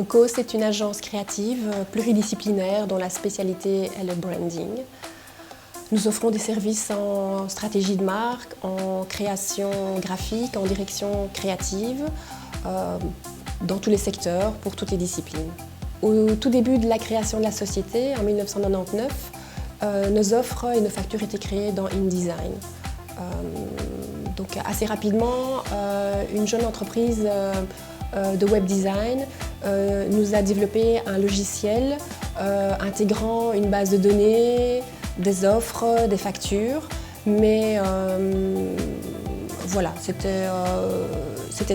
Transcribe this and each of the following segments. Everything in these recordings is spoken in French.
Co, c'est une agence créative pluridisciplinaire dont la spécialité est le branding. Nous offrons des services en stratégie de marque, en création graphique, en direction créative, dans tous les secteurs, pour toutes les disciplines. Au tout début de la création de la société, en 1999, nos offres et nos factures étaient créées dans InDesign. Donc assez rapidement, une jeune entreprise de web design nous a développé un logiciel intégrant une base de données, des offres, des factures, mais voilà, c'était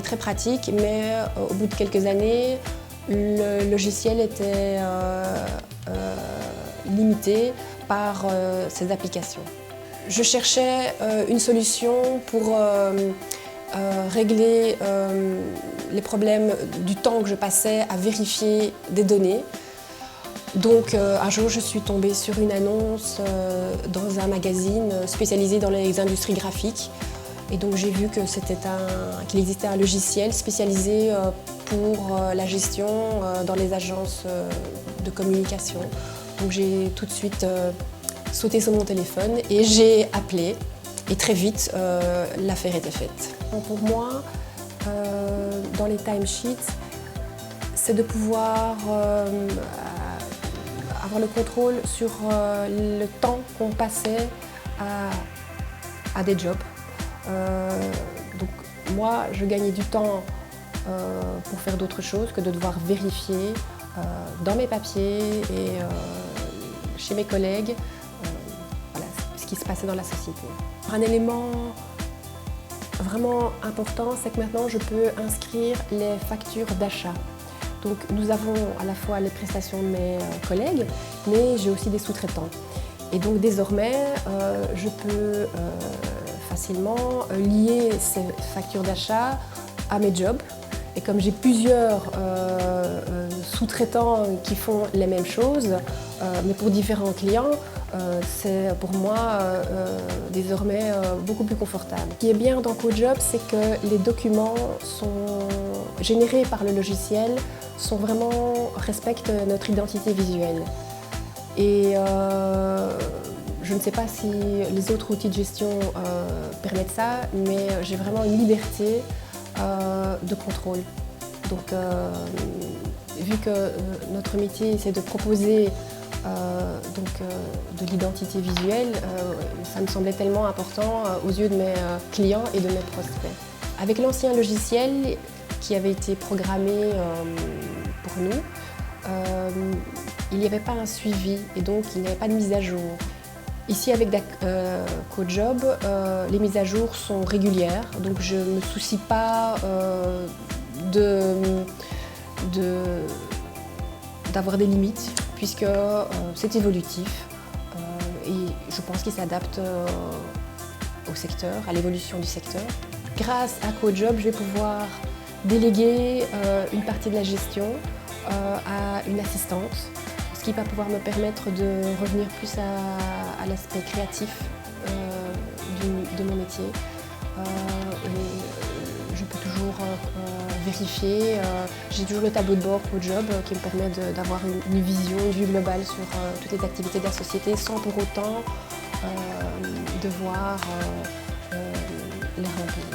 très pratique, mais au bout de quelques années, le logiciel était limité par ses applications. Je cherchais une solution pour régler les problèmes du temps que je passais à vérifier des données. Donc un jour, je suis tombée sur une annonce dans un magazine spécialisé dans les industries graphiques. Et donc j'ai vu que qu'il existait un logiciel spécialisé pour la gestion dans les agences de communication. Donc j'ai tout de suite sauté sur mon téléphone et j'ai appelé. Et très vite, l'affaire était faite. Pour moi, dans les timesheets, c'est de pouvoir avoir le contrôle sur le temps qu'on passait à des jobs. Donc moi, je gagnais du temps pour faire d'autres choses que de devoir vérifier dans mes papiers et chez mes collègues voilà, ce qui se passait dans la société. Un élément vraiment important, c'est que maintenant je peux inscrire les factures d'achat. Donc nous avons à la fois les prestations de mes collègues, mais j'ai aussi des sous-traitants. Et donc désormais, je peux facilement lier ces factures d'achat à mes jobs. Et comme j'ai plusieurs sous-traitants qui font les mêmes choses, mais pour différents clients, c'est pour moi désormais beaucoup plus confortable. Ce qui est bien dans CoJob, c'est que les documents sont générés par le logiciel respectent notre identité visuelle. Et je ne sais pas si les autres outils de gestion permettent ça, mais j'ai vraiment une liberté de contrôle. Donc, vu que notre métier, c'est de proposer de l'identité visuelle, ça me semblait tellement important aux yeux de mes clients et de mes prospects. Avec l'ancien logiciel qui avait été programmé pour nous, il n'y avait pas un suivi et donc il n'y avait pas de mise à jour. Ici, avec CoJob, les mises à jour sont régulières, donc je ne me soucie pas d'avoir des limites, puisque c'est évolutif et je pense qu'il s'adapte au secteur, à l'évolution du secteur. Grâce à CoJob, je vais pouvoir déléguer une partie de la gestion à une assistante, ce qui va pouvoir me permettre de revenir plus à l'aspect créatif de mon métier. Et je peux toujours vérifier. J'ai toujours le tableau de bord CoJob qui me permet d'avoir une vision, une vue globale sur toutes les activités de la société sans pour autant devoir les remplir.